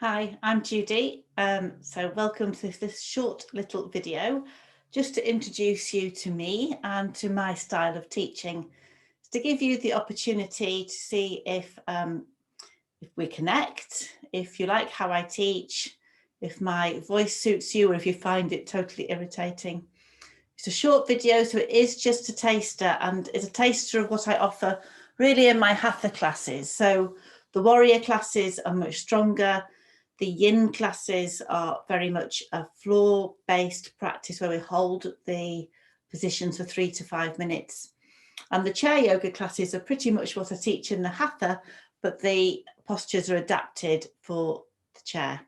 Hi, I'm Judy. So welcome to this short little video just to introduce you to me and to my style of teaching, to give you the opportunity to see if we connect, if you like how I teach, if my voice suits you, or if you find it totally irritating. It's a short video, so it is just a taster, and it's a taster of what I offer really in my Hatha classes. So the warrior classes are much stronger. The yin classes are very much a floor-based practice where we hold the positions for 3 to 5 minutes. And the chair yoga classes are pretty much what I teach in the Hatha, but the postures are adapted for the chair.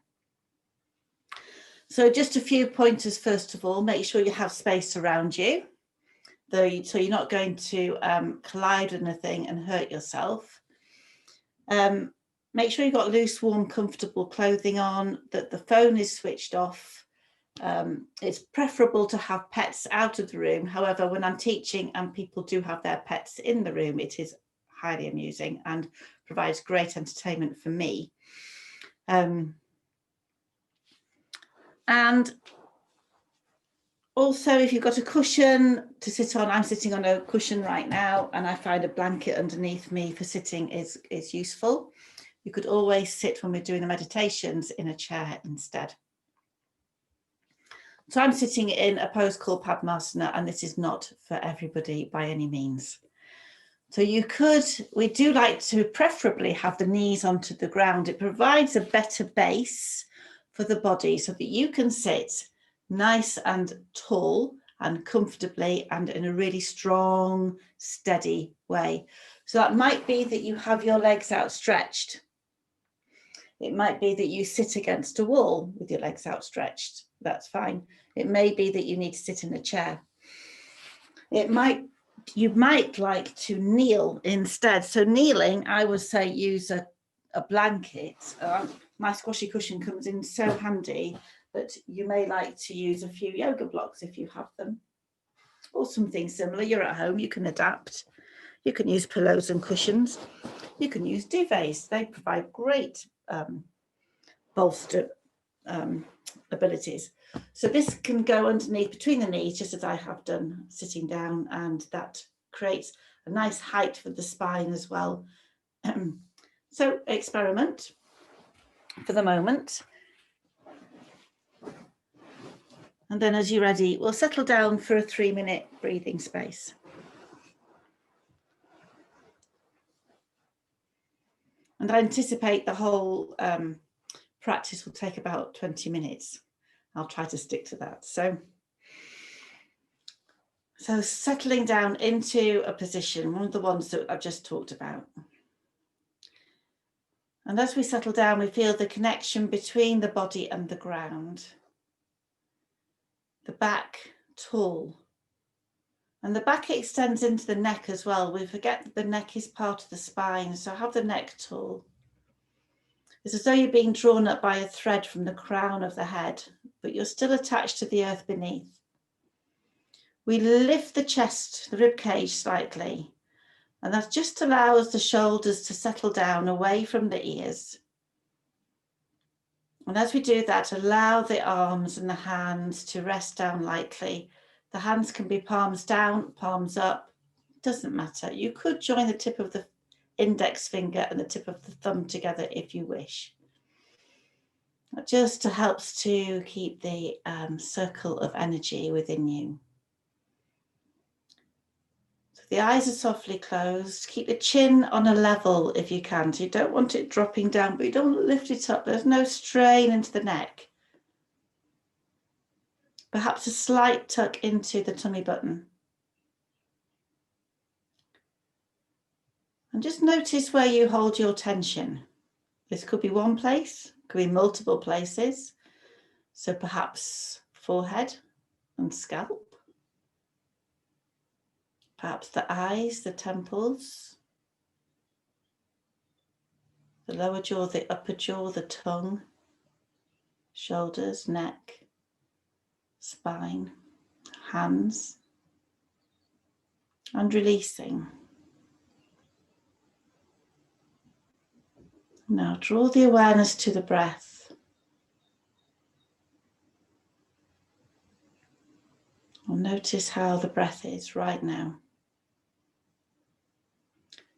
So just a few pointers, first of all, make sure you have space around you, so you're not going to collide with anything and hurt yourself. Make sure you've got loose, warm, comfortable clothing on, that the phone is switched off. It's preferable to have pets out of the room. However, when I'm teaching and people do have their pets in the room, it is highly amusing and provides great entertainment for me. And also, if you've got a cushion to sit on, I'm sitting on a cushion right now, and I find a blanket underneath me for sitting is useful. You could always sit when we're doing the meditations in a chair instead. So I'm sitting in a pose called Padmasana, and this is not for everybody by any means. So we do like to preferably have the knees onto the ground. It provides a better base for the body so that you can sit nice and tall and comfortably and in a really strong, steady way. So that might be that you have your legs outstretched. It might be that you sit against a wall with your legs outstretched. That's fine. It may be that you need to sit in a chair. You might like to kneel instead. So kneeling, I would say use a blanket. My squashy cushion comes in so handy, but you may like to use a few yoga blocks if you have them, or something similar. You're at home, you can adapt. You can use pillows and cushions. You can use duvets. They provide great bolster abilities. So this can go underneath between the knees, just as I have done sitting down, and that creates a nice height for the spine as well. So experiment for the moment. And then as you're ready, we'll settle down for a 3-minute breathing space. And I anticipate the whole practice will take about 20 minutes. I'll try to stick to that. So settling down into a position, one of the ones that I've just talked about. And as we settle down, we feel the connection between the body and the ground. The back tall. And the back extends into the neck as well. We forget that the neck is part of the spine, so have the neck tall. It's as though you're being drawn up by a thread from the crown of the head, but you're still attached to the earth beneath. We lift the chest, the rib cage slightly, and that just allows the shoulders to settle down away from the ears. And as we do that, allow the arms and the hands to rest down lightly. The hands can be palms down, palms up, doesn't matter. You could join the tip of the index finger and the tip of the thumb together if you wish. That just helps to keep the circle of energy within you. So the eyes are softly closed. Keep the chin on a level if you can. So you don't want it dropping down, but you don't want to lift it up. There's no strain into the neck. Perhaps a slight tuck into the tummy button. And just notice where you hold your tension. This could be one place, could be multiple places. So perhaps forehead and scalp. Perhaps the eyes, the temples, the lower jaw, the upper jaw, the tongue, shoulders, neck, spine, hands, and releasing. Now draw the awareness to the breath. Or notice how the breath is right now.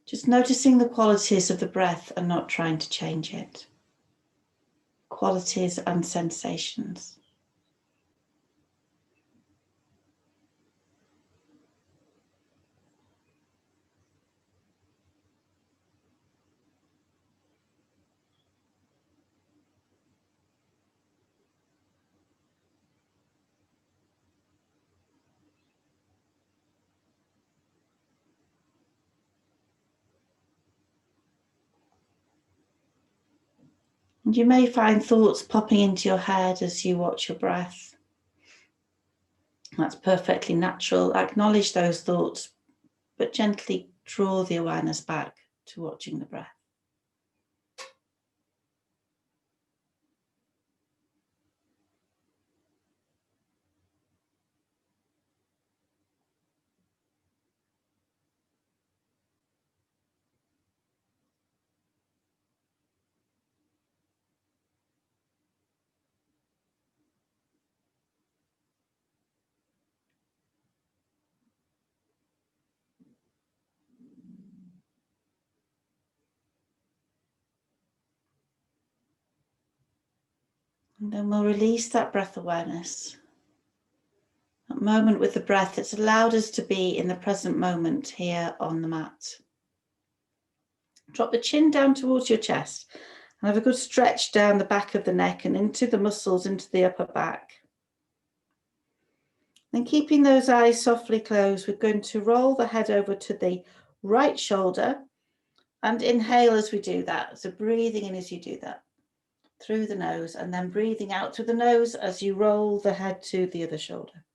Just noticing the qualities of the breath and not trying to change it. Qualities and sensations. And you may find thoughts popping into your head as you watch your breath. That's perfectly natural. Acknowledge those thoughts, but gently draw the awareness back to watching the breath. And then we'll release that breath awareness. That moment with the breath that's allowed us to be in the present moment here on the mat. Drop the chin down towards your chest and have a good stretch down the back of the neck and into the muscles, into the upper back. Then keeping those eyes softly closed, we're going to roll the head over to the right shoulder and inhale as we do that. So breathing in as you do that through the nose, and then breathing out through the nose as you roll the head to the other shoulder.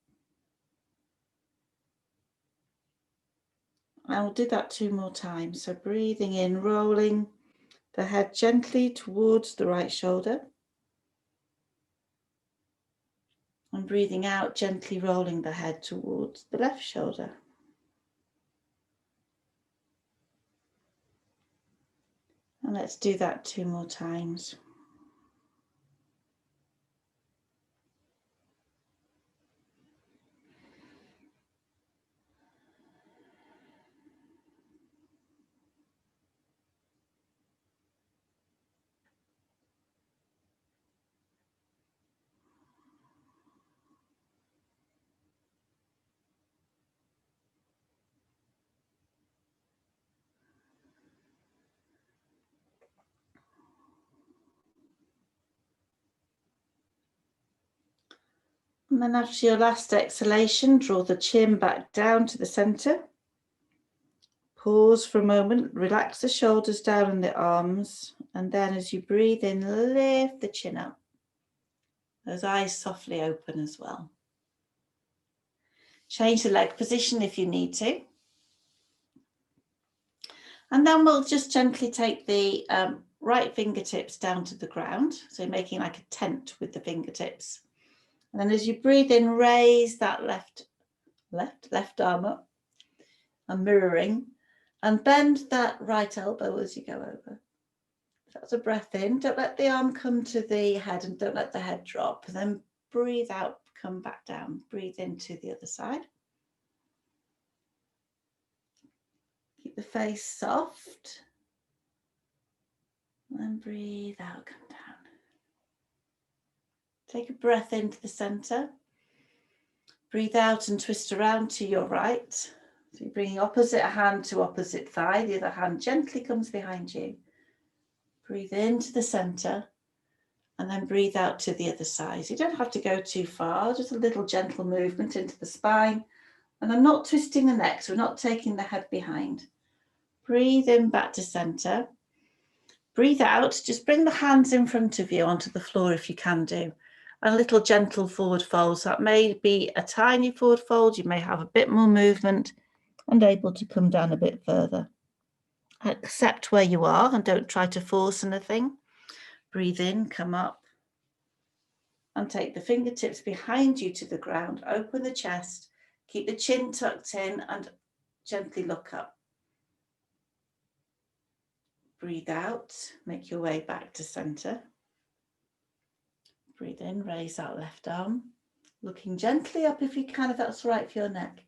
And we'll do that 2 more times. So breathing in, rolling the head gently towards the right shoulder. And breathing out, gently rolling the head towards the left shoulder. And let's do that 2 more times. And then after your last exhalation, draw the chin back down to the center. Pause for a moment, relax the shoulders down and the arms. And then as you breathe in, lift the chin up. Those eyes softly open as well. Change the leg position if you need to. And then we'll just gently take the right fingertips down to the ground. So making like a tent with the fingertips. And then as you breathe in, raise that left arm up and mirroring, and bend that right elbow as you go over. That's a breath in. Don't let the arm come to the head and don't let the head drop. And then breathe out, come back down. Breathe into the other side. Keep the face soft. And then breathe out, come down. Take a breath into the center. Breathe out and twist around to your right. So you're bringing opposite hand to opposite thigh. The other hand gently comes behind you. Breathe into the center and then breathe out to the other side. You don't have to go too far, just a little gentle movement into the spine. And I'm not twisting the neck, so we're not taking the head behind. Breathe in back to center. Breathe out, just bring the hands in front of you onto the floor if you can do. A little gentle forward fold. So that may be a tiny forward fold. You may have a bit more movement and able to come down a bit further. Accept where you are and don't try to force anything. Breathe in, come up. And take the fingertips behind you to the ground. Open the chest. Keep the chin tucked in and gently look up. Breathe out, make your way back to center. Breathe in, raise that left arm. Looking gently up if you can, if that's right for your neck.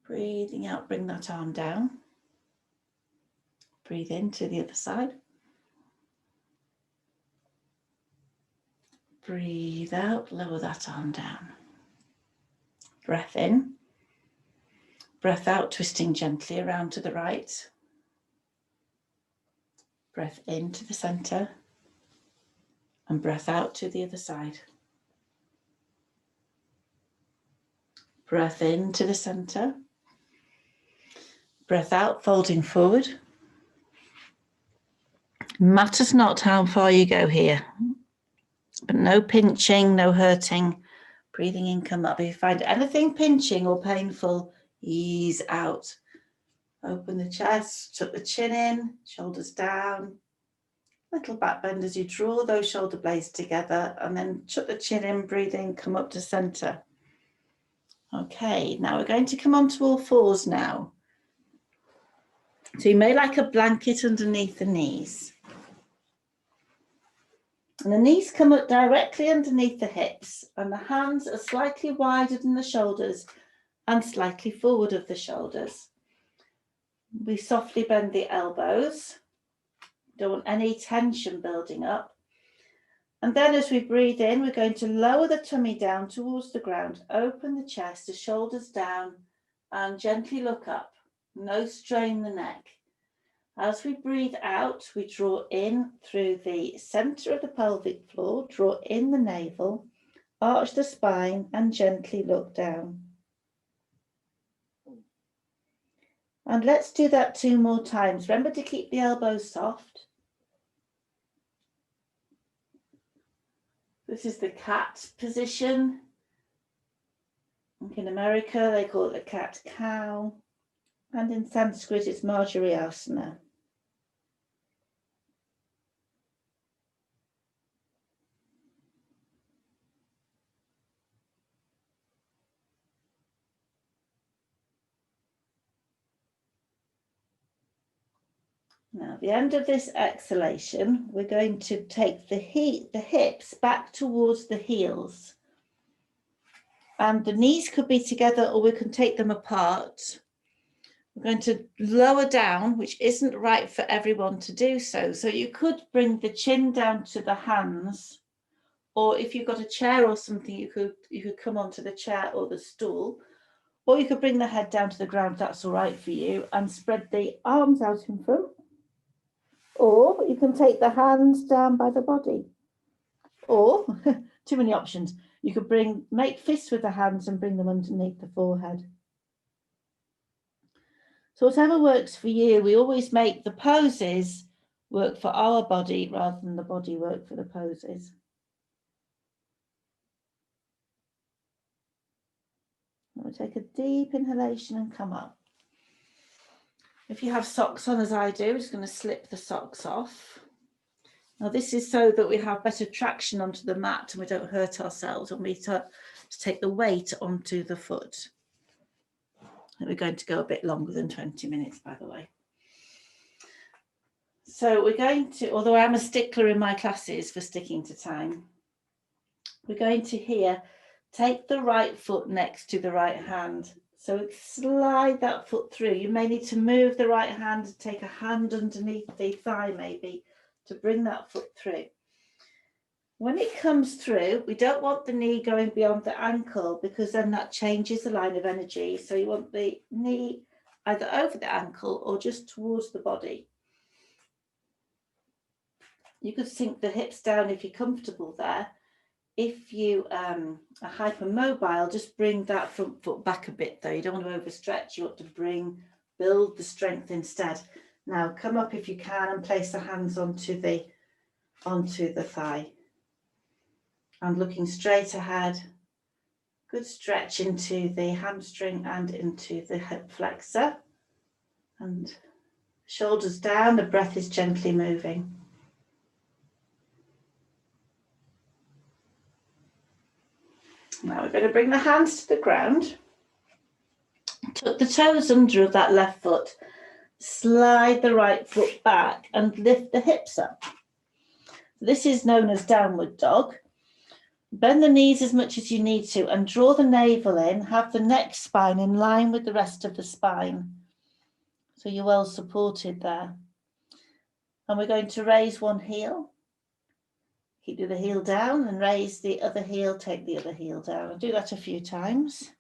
Breathing out, bring that arm down. Breathe in to the other side. Breathe out, lower that arm down. Breath in. Breath out, twisting gently around to the right. Breath into the center. And breath out to the other side. Breath into the center. Breath out, folding forward. Matters not how far you go here, but no pinching, no hurting. Breathing in, come up. If you find anything pinching or painful, ease out. Open the chest, tuck the chin in, shoulders down. Little back bend as you draw those shoulder blades together, and then tuck the chin in, breathe in, come up to center. Okay, now we're going to come onto all fours now. So you may like a blanket underneath the knees. And the knees come up directly underneath the hips, and the hands are slightly wider than the shoulders and slightly forward of the shoulders. We softly bend the elbows. Don't want any tension building up. And then as we breathe in, we're going to lower the tummy down towards the ground, open the chest, the shoulders down, and gently look up. No strain the neck. As we breathe out, we draw in through the center of the pelvic floor, draw in the navel, arch the spine, and gently look down. And let's do that 2 more times. Remember to keep the elbows soft. This is the cat position. In America, they call it the cat-cow. And in Sanskrit, it's Marjariasana. Now, at the end of this exhalation, we're going to take the hips back towards the heels. And the knees could be together, or we can take them apart. We're going to lower down, which isn't right for everyone to do so. So you could bring the chin down to the hands, or if you've got a chair or something, you could come onto the chair or the stool, or you could bring the head down to the ground, that's all right for you, and spread the arms out in front. Or you can take the hands down by the body. Or, too many options, you could make fists with the hands and bring them underneath the forehead. So whatever works for you, we always make the poses work for our body rather than the body work for the poses. We'll take a deep inhalation and come up. If you have socks on, as I do, I'm just going to slip the socks off. Now this is so that we have better traction onto the mat and we don't hurt ourselves when we to take the weight onto the foot. And we're going to go a bit longer than 20 minutes, by the way. So we're going to, although I'm a stickler in my classes for sticking to time, we're going to here take the right foot next to the right hand. So slide that foot through. You may need to move the right hand and take a hand underneath the thigh maybe to bring that foot through. When it comes through, we don't want the knee going beyond the ankle because then that changes the line of energy. So you want the knee either over the ankle or just towards the body. You could sink the hips down if you're comfortable there. If you are hypermobile, just bring that front foot back a bit though. You don't want to overstretch, you want to build the strength instead. Now come up if you can and place the hands onto the thigh. And looking straight ahead, good stretch into the hamstring and into the hip flexor. And shoulders down, the breath is gently moving. Now we're going to bring the hands to the ground. Tuck the toes under of that left foot. Slide the right foot back and lift the hips up. This is known as downward dog. Bend the knees as much as you need to and draw the navel in. Have the neck spine in line with the rest of the spine. So you're well supported there. And we're going to raise one heel. Keep the other heel down and raise the other heel, take the other heel down. I'll do that a few times.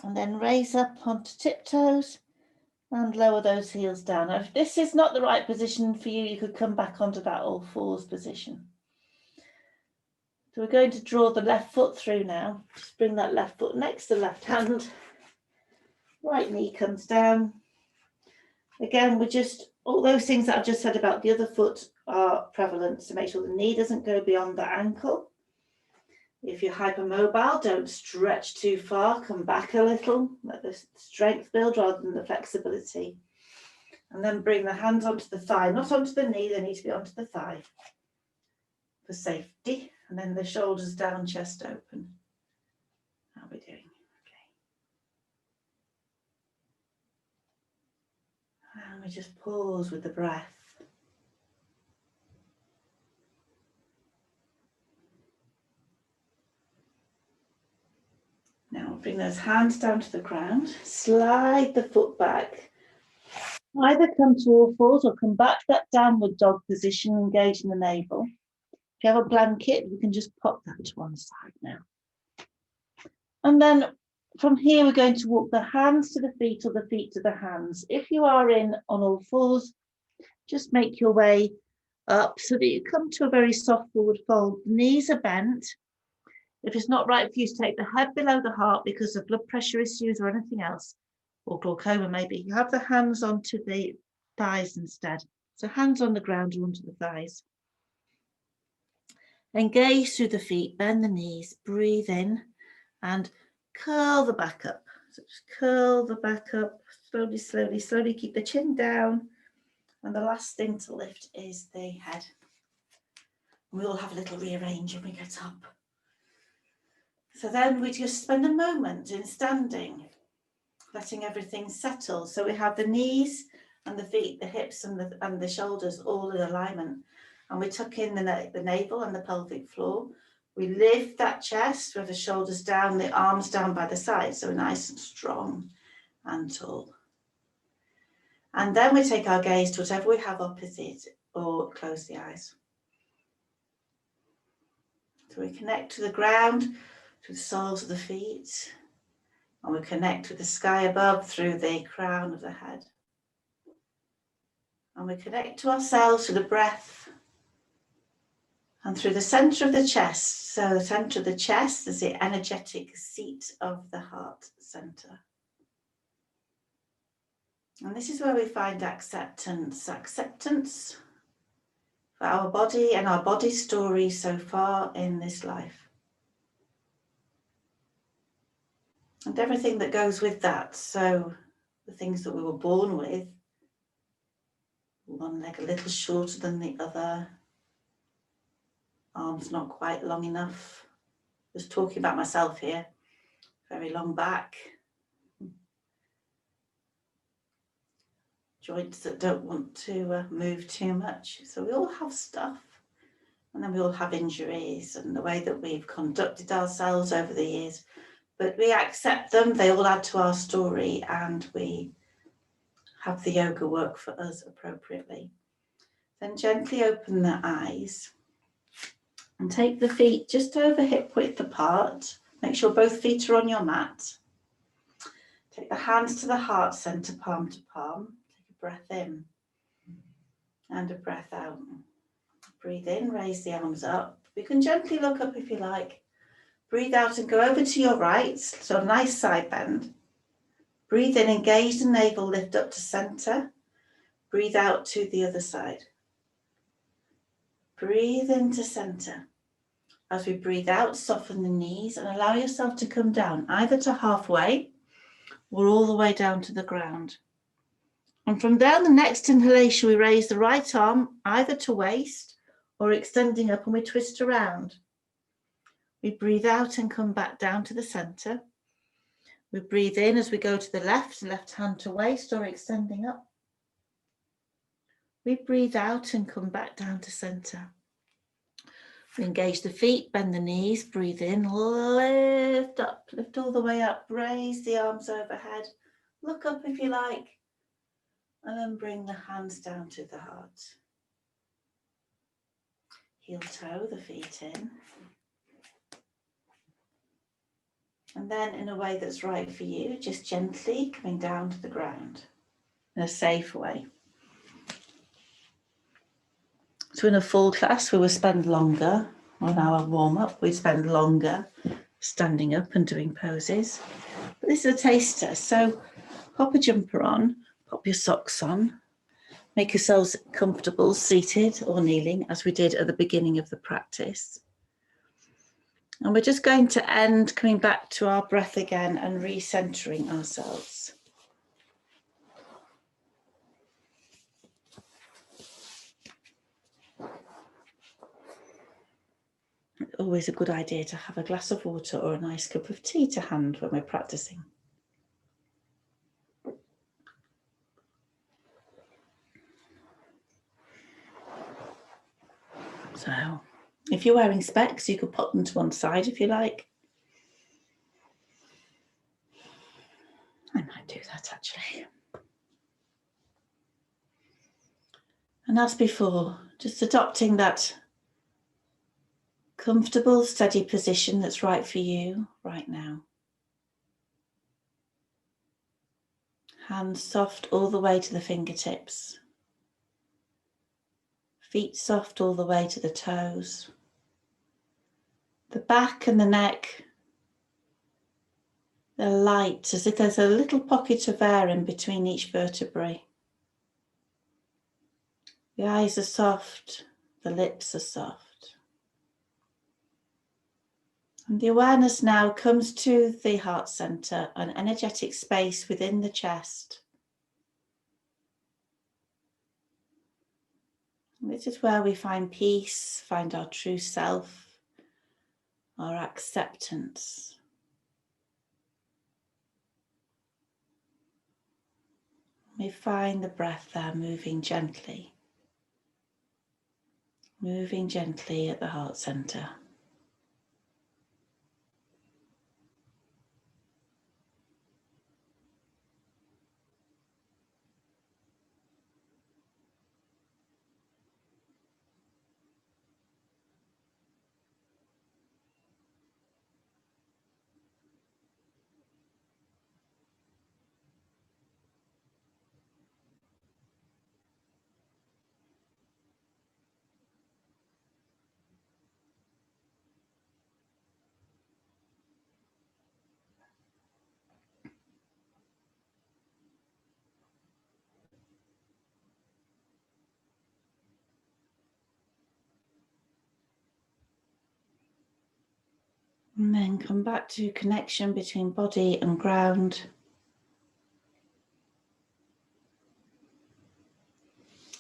And then raise up onto tiptoes and lower those heels down. Now, if this is not the right position for you, you could come back onto that all fours position. So we're going to draw the left foot through now. Just bring that left foot next to the left hand. Right knee comes down. Again, we're just, all those things that I've just said about the other foot are prevalent, so make sure the knee doesn't go beyond the ankle. If you're hypermobile, don't stretch too far, come back a little, let the strength build rather than the flexibility. And then bring the hands onto the thigh, not onto the knee, they need to be onto the thigh for safety. And then the shoulders down, chest open. How are we doing? Okay. And we just pause with the breath. Now bring those hands down to the ground, slide the foot back. Either come to all fours or come back to that downward dog position, engaging the navel. If you have a blanket, we can just pop that to one side now. And then from here, we're going to walk the hands to the feet or the feet to the hands. If you are in on all fours, just make your way up so that you come to a very soft forward fold. The knees are bent. If it's not right for you to take the head below the heart because of blood pressure issues or anything else, or glaucoma maybe, you have the hands onto the thighs instead. So hands on the ground or onto the thighs. Engage through the feet, bend the knees, breathe in and curl the back up. So just curl the back up, slowly, slowly, slowly, keep the chin down. And the last thing to lift is the head. We all have a little rearrange when we get up. So then we just spend a moment in standing, letting everything settle. So we have the knees and the feet, the hips and the shoulders all in alignment. And we tuck in the navel and the pelvic floor. We lift that chest with the shoulders down, the arms down by the sides, so nice and strong and tall. And then we take our gaze to whatever we have opposite or close the eyes. So we connect to the ground, to the soles of the feet, and we connect with the sky above through the crown of the head. And we connect to ourselves through the breath and through the center of the chest. So the center of the chest is the energetic seat of the heart center. And this is where we find acceptance for our body and our body story so far in this life. And everything that goes with that. So the things that we were born with, one leg a little shorter than the other, arms not quite long enough. Just talking about myself here, very long back. Joints that don't want to move too much. So we all have stuff. And then we all have injuries and the way that we've conducted ourselves over the years. But we accept them, they all add to our story, and we have the yoga work for us appropriately. Then gently open the eyes and take the feet just over hip width apart. Make sure both feet are on your mat. Take the hands to the heart center, palm to palm. Take a breath in and a breath out. Breathe in, raise the arms up. You can gently look up if you like. Breathe out and go over to your right, so a nice side bend. Breathe in, engage the navel, lift up to center. Breathe out to the other side. Breathe into center. As we breathe out, soften the knees and allow yourself to come down, either to halfway or all the way down to the ground. And from there, the next inhalation, we raise the right arm either to waist or extending up, and we twist around. We breathe out and come back down to the center. We breathe in as we go to the left hand to waist or extending up. We breathe out and come back down to center. We engage the feet, bend the knees, breathe in, lift up, lift all the way up, raise the arms overhead, look up if you like, and then bring the hands down to the heart. Heel toe the feet in. And then in a way that's right for you, just gently coming down to the ground in a safe way. So in a full class, we will spend longer on our warm-up. We spend longer standing up and doing poses. But this is a taster, so pop a jumper on, pop your socks on, make yourselves comfortable seated or kneeling as we did at the beginning of the practice. And we're just going to end coming back to our breath again and recentering ourselves. It's always a good idea to have a glass of water or a nice cup of tea to hand when we're practicing. So, if you're wearing specs, you could pop them to one side if you like. I might do that actually. And as before, just adopting that comfortable, steady position that's right for you right now. Hands soft all the way to the fingertips. Feet soft all the way to the toes. The back and the neck, they're light, as if there's a little pocket of air in between each vertebrae. The eyes are soft, the lips are soft. And the awareness now comes to the heart center, an energetic space within the chest. This is where we find peace, find our true self, our acceptance. We find the breath there moving gently at the heart center. And then come back to connection between body and ground.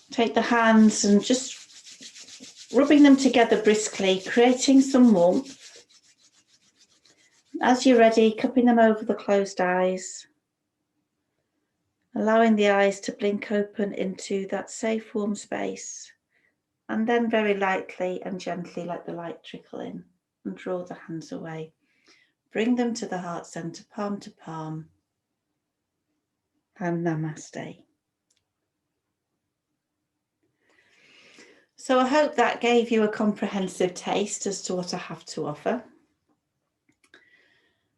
Take the hands and just rubbing them together briskly, creating some warmth. As you're ready, cupping them over the closed eyes, allowing the eyes to blink open into that safe, warm space, and then very lightly and gently let the light trickle in and draw the hands away. Bring them to the heart center, palm to palm, and namaste. So I hope that gave you a comprehensive taste as to what I have to offer.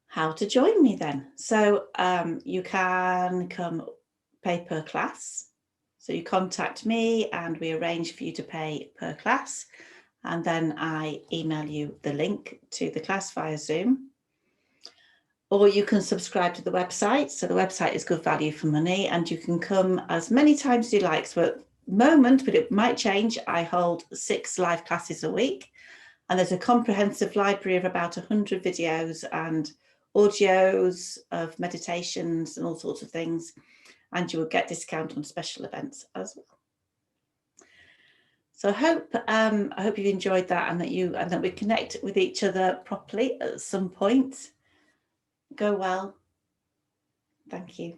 How to join me then? So you can come pay per class. So you contact me and we arrange for you to pay per class. And then I email you the link to the class via Zoom. Or you can subscribe to the website. So the website is good value for money and you can come as many times as you like. So at the moment, but it might change, I hold 6 live classes a week. And there's a comprehensive library of about 100 videos and audios of meditations and all sorts of things. And you will get discount on special events as well. So I hope you've enjoyed that and that we connect with each other properly at some point. Go well. Thank you.